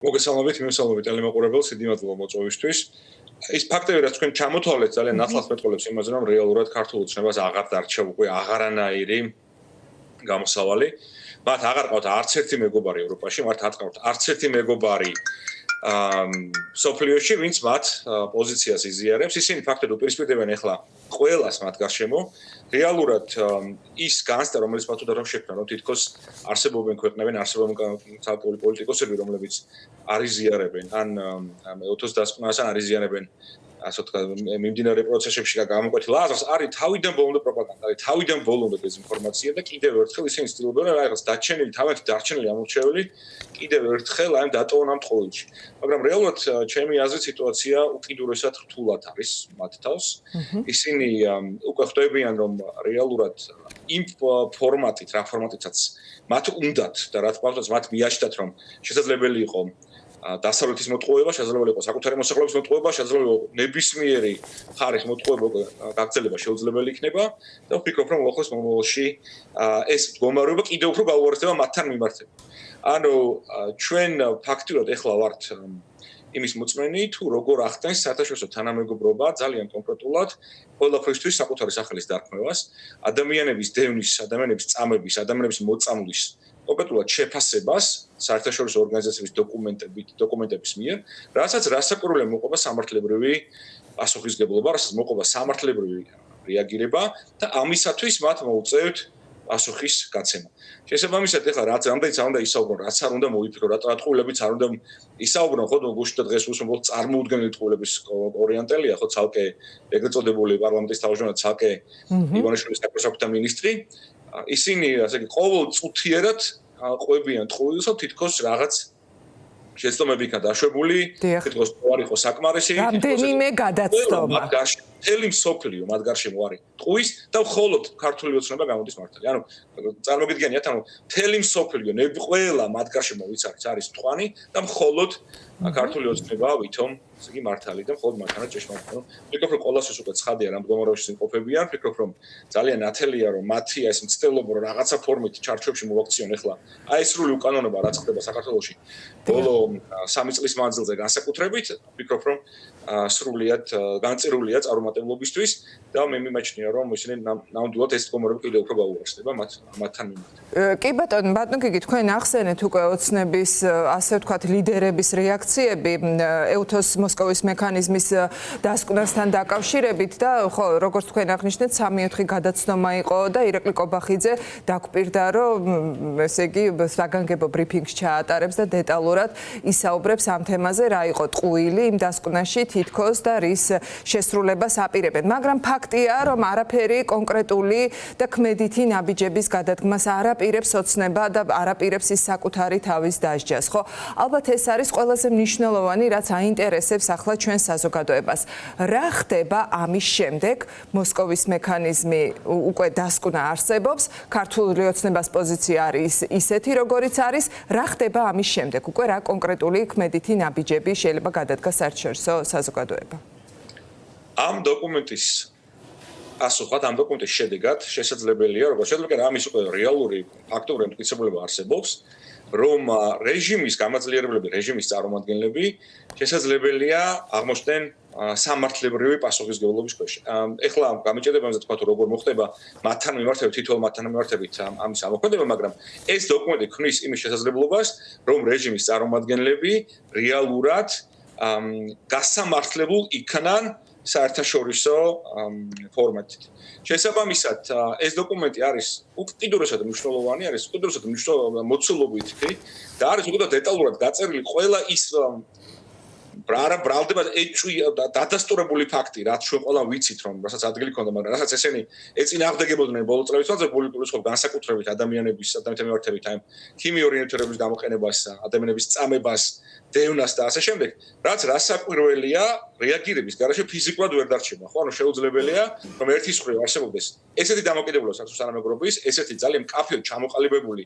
მოგესალმებით, მიმოსალმებით ტელემოყურებელს, დიდი მადლობა მოწვევისთვის. ის ფაქტები, რაც თქვენ ჩამოთვალეთ, ძალიან ნათლად მეტყველებს იმაზე, რომ რეალურად ქართულ ოცნებას აღარ დარჩა უკვე აღარანაირი გამოსავალი. მათ აღარ ყავთ არც ერთი მეგობარი ევროპაში, მათ არ ყავთ არც ერთი მეგობარი სოფლიოში, ვინც მათ პოზიციას იზიარებს. ისინი ფაქტობრივად უპირისპირდებიან ახლა ყველას მათ გარშემო. რეალურად ის განცდა, რომელიც მათ უნდა რომ შექმნა, რომ თითქოს არსებობენ ქვეყნები, არსებობენ ცალკეული პოლიტიკოსები, რომლებიც არ იზიარებენ ან ოთოს დასკვნას ან არ იზიარებენ ასე ვთქვათ, მიმდინარე პროცესებში გამოკვეთილ აზრს, არის თავიდან ბოლომდე პროპაგანდა, არის თავიდან ბოლომდე დეზინფორმაცია და კიდევ ერთხელ ისინი ცდილობენ რომ რაღაც დაჩენილი, თავიანთი დარჩენილი ამორჩეველი კიდევ ერთხელ აი დატოვონ ამ ტყუილში. მაგრამ რეალურად ჩემი აზრით სიტუაცია უკიდურესად რთულად არის მათ თავს. ისინი უკვე ხვდებიან რომ რეალურად იმ ფორმატით, რა ფორმატითაც მათ უნდათ და რა თქმა უნდა მათ მიაჩნდათ რომ შესაძლებელი იყო დასავლეთის მოტყუება, შესაძლებელი იყო საკუთარი მოსახლეობის მოტყუება, შესაძლებელი იყო ნებისმიერი ხარის მოტყუება გაგრძელება შეუძლებელი იქნება და ვფიქრობ რომ უახლოს მომავალში ეს მდგომარეობა კიდევ უფრო გაუარესდება მათთან მიმართებით. ანუ ჩვენ ფაქტიურად ეხლა ვართ იმის მოწმენი თუ როგორ ახდენს საერთაშორისო თანამეგობრობა ძალიან კონკრეტულად ყველაფრისთვის საკუთარი სახელის დარქმევას, ადამიანების დევნის, ადამიანების წამების, ადამიანების მოწამვლის კონკრეტულად შეფასებას საერთაშორისო ორგანიზაციების დოკუმენტების მიერ, რასაც რასაკვირველია მოყვება სამართლებრივი პასუხისგებლობა, რასაც მოყვება სამართლებრივი რეაგირება და ამისათვის მათ მოუწევთ პასუხის გაცემა. შესაბამისად, ეხლა რაც რამდენიც არ უნდა ისაუბრონ, რაც არ უნდა მოიფიქრონ, რა ტყუილებიც არ უნდა ისაუბრონ, ხო, გუშინ დღეს უსმენთ წარმოუდგენელი ტყუილების ორიენტელია, ხო, ცალკე ეგრეთ წოდებული პარლამენტის თავმჯდომარე, ცალკე ივანიშვილის საკუთარ მინისტრი. ისინი ასე იგი ყოველ წუთიერად ყვებიან ტყუილს, თითქოს რაღაც შეცდომები იქნა დაშვებული, თითქოს არ იყო საკმარისი, რამდენიმე გადაცდომა. მთელი მსოფლიო მათ გარშემო არის ტყუის და მხოლოდ ქართული ოცნება გამოდის მართალი. ანუ წარმოგიდგენიათ, ანუ მთელი მსოფლიო, ყველა მათ გარშემო ვიც არის ტყვანი და მხოლოდ ქართული ოცნება ვითომ ესე იგი მართალი და მხოლოდ მათთანაც ჭეშმარიტი. ვფიქრობ, რომ ყოველას უკვე ცხადია რამ მდგომარეობაში იმყოფებიან, ვფიქრობ, რომ ძალიან ნათელია, რომ მათი ეს მცდელობა რომ რაღაცა ფორმით ჩარჩოებში მოვაქციონ ახლა. აი ეს სრული უკანონობა რაც ხდება საქართველოში ბოლო 3 წლის მანძილზე განსაკუთრებით, ვფიქრობ, რომ სრულიად განწირულია წარუმატებლობისთვის და მე მიმაჩნია, რომ ისინი ნამდვილად ეს მდგომარეობა კიდევ უფრო გაუარესდება მათთან მიმართ. კი ბატონო გიგი, თქვენ ახსენეთ უკვე ოცნების ასე ვთქვათ ლიდერების რეაქციები ეუთოს მოსკოვის მექანიზმის დასკვნასთან დაკავშირებით და ხო როგორც თქვენ აღნიშნეთ 3-4 გადაცდომა იყო და ირაკლი კობახიძე დაგვპირდა რომ ესე იგი საგანგებო ბრიფინგს ჩაატარებს და დეტალურად ისაუბრებს ამ თემაზე რა იყო ტყუილი იმ დასკვნაში თითქოს და რის შესრულებას აპირებენ. მაგრამ ფაქტია რომ არაფერი კონკრეტული და ქმედითი ნაბიჯების გადადგმას არ აპირებს ოცნება და არ აპირებს ის საკუთარი თავის დასჯას. ხო, ალბათ ეს არის ყველაზე მნიშვნელოვანი რაც აინტერესებს ახლა ჩვენ საზოგადოებას. რა ხდება ამის შემდეგ? მოსკოვის მექანიზმი უკვე დასკვნა არსებობს, ქართული ოცნებას პოზიცია არის ისეთი როგორიც არის. რა ხდება ამის შემდეგ? უკვე რა კონკრეტული ქმედითი ნაბიჯები შეიძლება გადადგას საერთაშორისო საზოგადოება? ამ დოკუმენტის ასოხად ამ დოკუმენტის შედეგად შესაძლებელია, როგორც შეგვიძლია ამის უკვე რეალური ფაქტური მტკიცებულება არსებობს, რომ რეჟიმის გამაძლიერებლები, რეჟიმის წარმომადგენლები შესაძლებელია აღმოჩნდნენ სამართლებრივი პასუხისმგებლობის ქვეშ. ეხლა გამიჭირდება იმაზე თქვა, როგორ მოხდება მათთან მიმართებით, თითოეულ მათთან მიმართებით ამის ამოქმედება, მაგრამ ეს დოკუმენტი ქმნის იმის შესაძლებლობას, რომ რეჟიმის წარმომადგენლები რეალურად გასამართლებულ იქნან საერთაშორისო ფორმატით. შესაბამისად, ეს დოკუმენტი არის უკიდურესად მნიშვნელოვანი, არის უკიდურესად მოცულობითი და არის უკიდურესად დეტალურად დაწერილი ყველა ის ბრალდება დადასტურებული ფაქტი, რაც ჩვენ ყველა ვიცით, რომ რასაც ადგილი ქონდა, მაგრამ რასაც ესენი ეწინააღმდეგებოდნენ ბოლო წლების მანძილზე პოლიტიკური განსაკუთრებით ადამიანების მიმართებით აი ქიმიური ნივთიერების გამოყენებას, ადამიანების წამებას, დევნას და ასე შემდეგ, რაც რასაკვირველია, რეაგირების garaშე ფიზიკურად ვერ დარჩება. ხო, ანუ შეუძლებელია, რომ ერთის მხრივ არსებობდეს ესეთი დამოკიდებულება საქართველოს თანამეგობრობის, ესეთი ძალიან მკაფიოდ ჩამოყალიბებული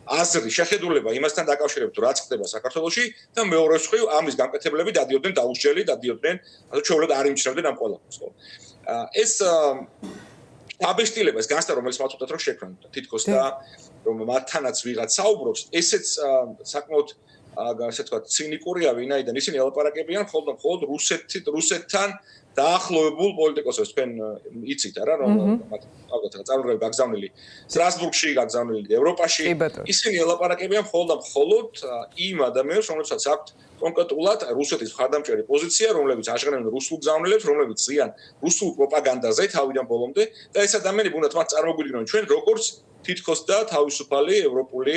აზრი, შეხედულება იმასთან დაკავშირებით, რაც ხდება საქართველოში და მეორეს მხრივ ამის განკეთებლები დადიოდნენ დაუსჯელი, დადიოდნენ, ასე ჩვეულებრივ არ იმჩნევდნენ ამ ყველაფერს, ხო. ეს აბეშტილება, ეს განცდა, რომელიც მათ უთხრათ, რომ შექმნან თითქოს და რომ მათთანაც ვიღაც საუბრობს, ესეც საკმაოდ ასე თქვა, ცინიკური ვინაიდან ისინი ელაპარაკებიან მხოლოდ რუსეთთან დაახლოებულ პოლიტიკოსებს. თქვენ იცით არა, რომ ალბათ წარმოგვიდგენთ გაგზავნილი სტრასბურგში, გაგზავნილი ევროპაში. ისინი ელაპარაკებიან მხოლოდ იმ ადამიანებს, რომლებსაც აქვთ კონკრეტულად რუსეთის მხარდამჭერი პოზიცია, რომლებიც აშღანებენ რუსულ გზავნილებს, რომლებიც ზიან რუსულ პროპაგანდაზე თავიდან ბოლომდე და ეს ადამიანები უნდათ მათ წარმოგვიდგინონ ჩვენ როგორც თითქოს და თავისუფალი ევროპული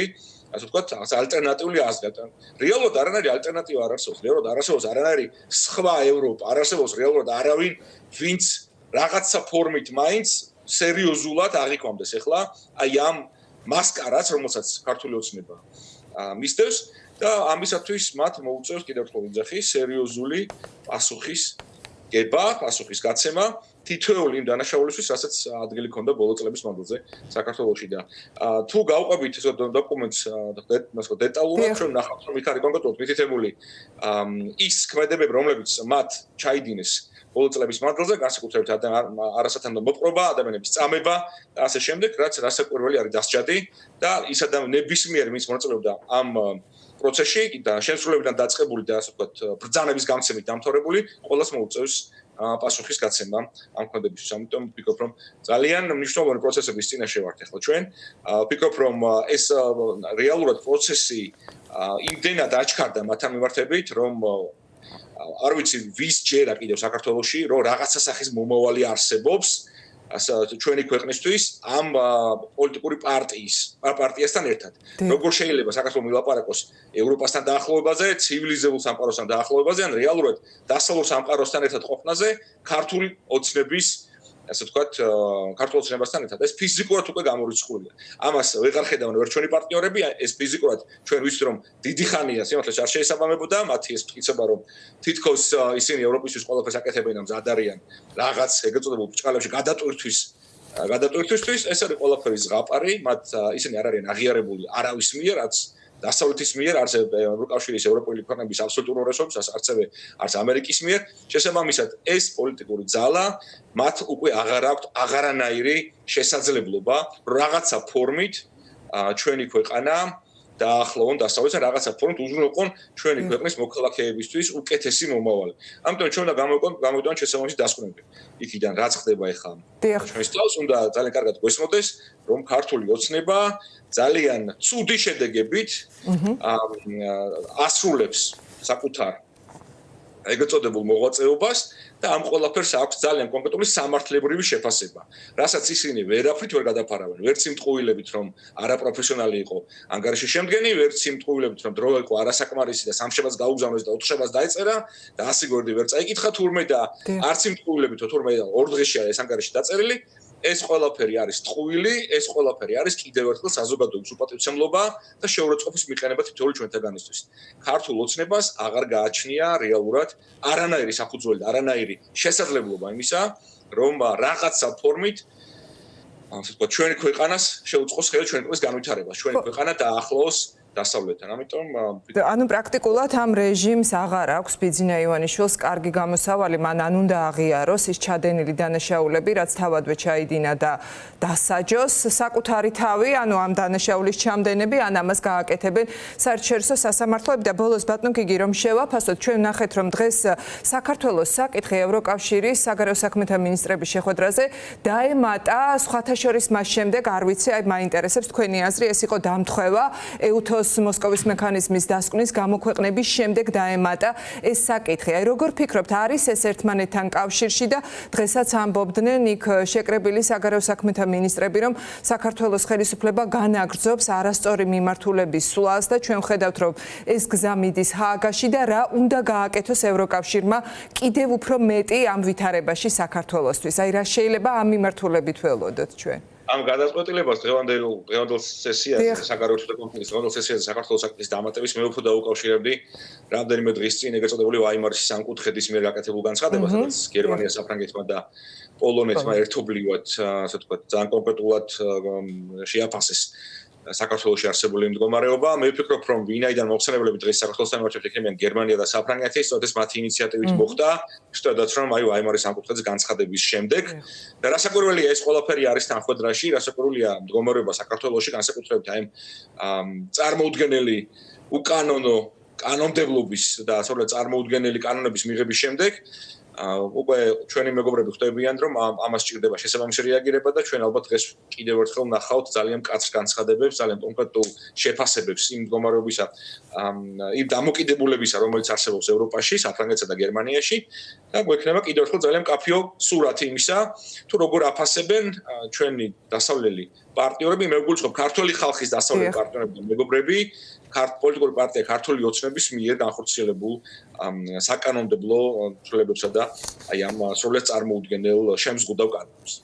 ასე ვთქვათ, ალტერნატიული აზრი. რეალურად არანაირი ალტერნატივა არ არსებობს. რეალურად არ არსებობს არანაირი სხვა ევროპა. არ არსებობს რეალურად არავინ, ვინც რაღაცა ფორმით მაინც სერიოზულად აღიქვამდეს ახლა აი ამ მასკარას, რომელსაც ქართული ოცნება მისდევს და ამისათვის მათ მოუწევს კიდევ ერთხელ ვიძახი სერიოზული პასუხის გაცემა თითოეული იმ დანაშაულისთვის, რასაც ადგილი ჰქონდა ბოლო წლების მანძილზე საქართველოში და თუ გავყვებით ეს დოკუმენტს დეტალურად, ჩვენ ნახავთ, რომ იქ არის კონკრეტულად მითითებული ის ქმედებები, რომლებიც მათ ჩაიდინეს ბოლო წლების მანძილზე, განსაკუთრებით არასათანადო მოპყრობა, ადამიანების წამება და ასე შემდეგ, რაც რასაკვირველი არის დასჯადი და ის ნებისმიერ ვინც მონაწილეობდა ამ პროცესში და შემსრულებიდან დაწყებული და ასე ვთქვათ ბრძანების გამცემით დამთავრებული, ყველას მოუწევს პასუხის გაცემა ამ ქმედებისთვის. ამიტომ ვფიქრობ, რომ ძალიან მნიშვნელოვანი პროცესების წინაშე ვართ ახლა ჩვენ. ვფიქრობ, რომ ეს რეალურად პროცესი იმდენად აჩქარდა მათთან მიმართებით, რომ არ ვიცი ვის ჯერა კიდევ საქართველოში, რომ რაღაცა სახის მომავალი არსებობს ჩვენი ქვეყნისთვის ამ პოლიტიკური პარტიასთან ერთად. როგორ შეიძლება საქართველოს მილაპარაკოს ევროპასთან დაახლოებაზე, ცივილიზებულ სამყაროსთან დაახლოებაზე, ან რეალურად დასავლურ სამყაროსთან ერთად ყოფნაზე ქართული ოცნების, ასე ვთქვათ, ქართულ ოცნებასთან ერთად. ეს ფიზიკურად უკვე გამორიცხულია. ამას ვეღარ ხედავენ ვერ ჩვენი პარტნიორები, ეს ფიზიკურად ჩვენ ვიცით, რომ დიდი ხანია სიმართლეს არ შეესაბამებოდა, მათი ეს მტკიცება, რომ თითქოს ისინი ევროპისთვის ყველაფერს აკეთებენ, ამ ზად არიან რაღაც ეგრეთ წოდებულ ბრჭყალებში გადატვირთვისთვის, ეს არის ყველაფერი ზღაპარი, მათ ისინი არ არიან აღიარებული არავის მიერ, რაც დასავლეთის მიერ, არც ევროკავშირის ევროპული ქვეყნების აბსოლუტურ რესურსს, არც ამერიკის მიერ. შესაბამისად, ეს პოლიტიკური ძალა მათ უკვე აღარ აქვთ აღარანაირი შესაძლებლობა რაღაცა ფორმით ჩვენი ქვეყანა დაახლოვონ დასავლეთთან რაღაცა ფორმით უზრუნველყონ ჩვენი ქვეყნის მოქალაქეებისთვის უკეთესი მომავალი. ამიტომ ჩვენ უნდა გამოვიდოდეთ შესაბამისი დასკვნები. იქიდან რაც ხდება ახლა ჩვენს თავს უნდა ძალიან კარგად გვესმოდეს, რომ ქართული ოცნება ძალიან ცუდი შედეგებით ასრულებს საკუთარ ეგრეთ წოდებულ მოღვაწეობას და ამ ყველაფერს აქვს ძალიან კონკრეტული სამართლებრივი შეფასება, რასაც ისინი ვერაფრით ვერ გადაფარავენ, ვერც იმ ტყუილებით, რომ არაპროფესიონალი იყო ანგარიში შემდგენი, ვერც იმ ტყუილებით, რომ დრო იყო არასაკმარისი და სამშაბათს გაუგზავნეს და 4 შაბათს დაეწერა და 100 გვერდი ვერ წაიკითხა თურმე და არც იმ ტყუილებით, თურმე 2 დღეში არის ანგარიში დაწერილი. ეს ყველაფერი არის ტყუილი, ეს ყველაფერი არის კიდევ ერთხელ საზოგადოების უპატივცემლობა და შეურაცხყოფის მიყენება თითოეული ჩვენთაგანისთვის. ქართულ ოცნებას აღარ გააჩნია რეალურად არანაირი საფუძველი და არანაირი შესაძლებლობა იმისა, რომ რაღაცა ფორმით ასე ვთქვათ, ჩვენი ქვეყანას შეუწყოს ხელი ჩვენი ქვეყნის განვითარებას, ჩვენი ქვეყანა დაახლოს დასავლეთთან. ამიტომ ანუ პრაქტიკულად ამ რეჟიმს აღარ აქვს ბიძინა ივანიშვილს კარგი გამოსავალი, მან ან უნდა აღიაროს ის ჩადენილი დანაშაულები, რაც თავადვე ჩაიდინა და დასაჯოს საკუთარი თავი, ანუ ამ დანაშაულის ჩამდენები, ან ამას გააკეთებენ საერთაშორისო სასამართლოები და ბოლოს ბატონ გიგი რომ შევაფასოთ, ჩვენ ვნახეთ რომ დღეს საქართველოს საკითხი ევროკავშირის საგარეო საქმეთა მინისტრების შეხვედრაზე დაემატა სხვათა შორის მას შემდეგ, არ ვიცი, აი მაინტერესებს თქვენი აზრი, ეს იყო დამთხევა ეუთოს მოსკოვის მექანიზმის დასკვნის გამოქვეყნების შემდეგ დაემატა ეს საკითხი. აი როგორ ფიქრობთ, არის ეს ერთმანეთთან კავშირში და დღესაც ამბობდნენ იქ შეკრებილი საგარეო საქმეთა მინისტრები, რომ საქართველოს ხელისუფლება განაგრძობს არასწორი მიმართულების სვლას და ჩვენ ვხედავთ, რომ ეს გზა მიდის ჰააგაში და რა უნდა გააკეთოს ევროკავშირმა კიდევ უფრო მეტი ამ ვითარებაში საქართველოსთვის. აი რა შეიძლება ამ მიმართულებით ველოდოთ ჩვენ? ამ გადაწყვეტილებას დღევანდელ სესიაზე საგარეო საქმეთა დღევანდელ სესიაზე საქართველოს საკითხის დამატების მე უფრო დაუკავშირებდი რამდენიმე დღის წინ ეგრეთ წოდებული ვაიმარის სამკუთხედის მიერ გაკეთებულ განცხადებას, სადაც გერმანია, საფრანგეთმა და პოლონეთმა ერთობლივად, ასე ვთქვათ, ძალიან კონკრეტულად შეაფასეს საქართველოში არსებული მდგომარეობა. მე ვფიქრობ, რომ ვინაიდან მოხსენებლები დღეს საქართველოსთან მიმართებით იქნებიან გერმანია და საფრანგეთი, სწორედ მათი ინიციატივით მოხდა, შედაც რომ აი ვაიმარის სამკუთხედის განცხადების შემდეგ და რასაკვირველია ეს ყველაფერი არის თანხმედრაში, რასაკვირველია მდგომარეობა საქართველოში, განსაკუთრებით აი წარმოუდგენელი უკანონო კანონმდებლობის და ასე ვთქვათ წარმოუდგენელი კანონების მიღების შემდეგ უკვე ჩვენი მეგობრები ხვდებიან, რომ ამას სჭირდება შესაბამისი რეაგირება და ჩვენ ალბათ დღეს კიდევ ერთხელ ნახავთ ძალიან მკაცრ განცხადებებს, ძალიან კონკრეტულ შეფასებებს იმ მდგომარეობისა, იმ დამოკიდებულებისა, რომელიც არსებობს ევროპაში, საფრანგეთსა და გერმანიაში და გვექნება კიდევ ერთხელ ძალიან მკაფიო სურათი იმისა, თუ როგორ აფასებენ ჩვენი დასავლელი პარტნიორები, მე ვგულისხმობ ქართული ხალხის დასავლელი პარტნიორები და მეგობრები, პოლიტიკური პარტია ქართული ოცნების მიერ განხორციელებულ საკანონმდებლო ცვლილებებსა და აი ამ სრულად წარმოუდგენელ შემზღუდავ კანონებს.